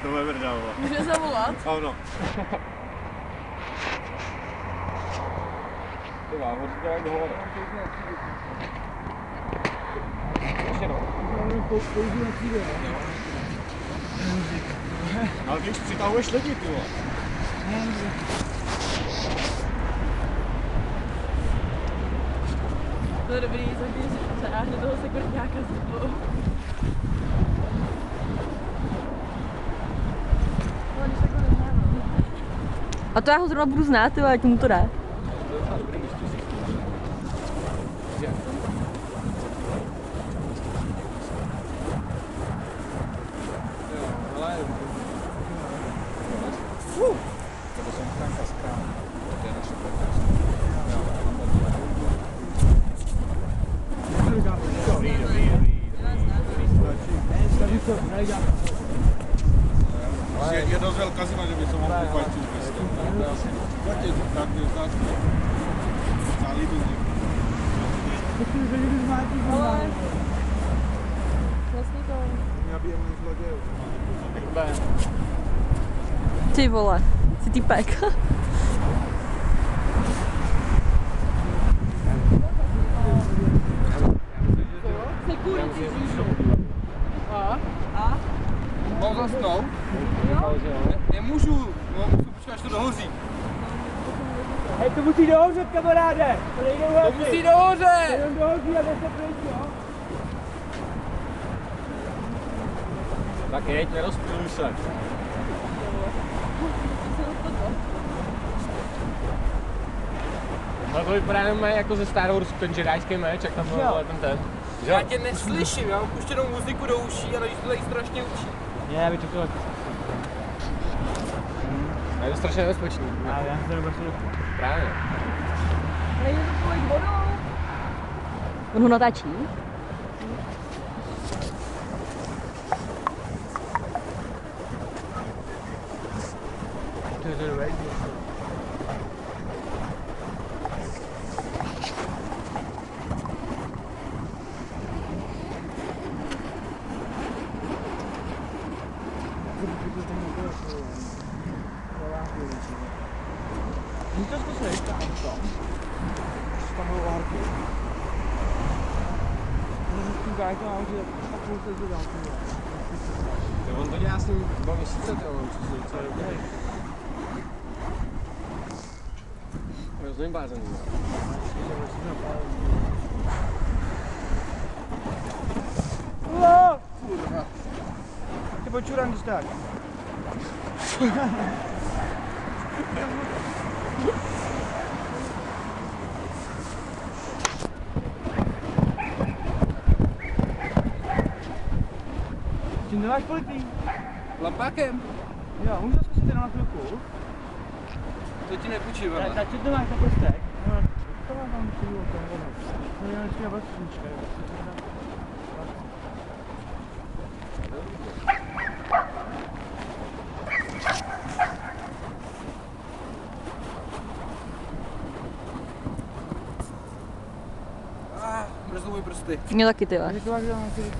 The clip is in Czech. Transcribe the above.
to bude vrdávo. Může zavolat? Ano. Ty má, ho říká jak hovada. Ještě no. Použiju na cíle, no. Ale když přitahuješ lidi, ty vole. To je dobrý, za když se přeráhne toho sekretňáka s tebou. A to já ho zrovna budu znát, jo, ať mu to dá. To jsem Franka z Krámy. To je naše podcast. Je dost velká zima, že by se mohl popajčit místo. Tak je tak, celý byl Ale... Vlastně to... Ty vole, jsi týpek. Security říšu. A? Mám zasnout? Nemůžu, musím počkat, až to dohoří. Hej, to musí dohořet, kamaráde! To nejde uhasit! To musí dohořet! Jenom dohoří a jde se pryč, jo? Tak jeď, nerozptiluj se. Ale to vypadá jenom jako ze Star Wars, ten jedajský meč, jak tam byl ten. Já tě neslyším, já mám puštěnou muziku do uší, ale to tady strašně učí. Ne, by to bylo. Je to strašně nebezpečný. Já se nebudu. Právě. Ale je to pojď vodou. On ho natáčí? To je dobré. Můžete zkusit tam bylo horky. Můžu gájka a můžu tak půl se dál. On to dělá s ním 2 měsíce, co se docela dobrý. Rozumím bázený. Kurva! Ty počurám, když tak. Ty nemáš politý? Lampákem? Jo, můžu zkusit jenom na chvilku. To ti nepůjčím, ale. Tak, co to máš na kostek? To mám tam chvíli o tom vodu. No já ještě na vlastníčka. Mrzou mi prsty. Mě taky, ty. Takže to máš na chvíli.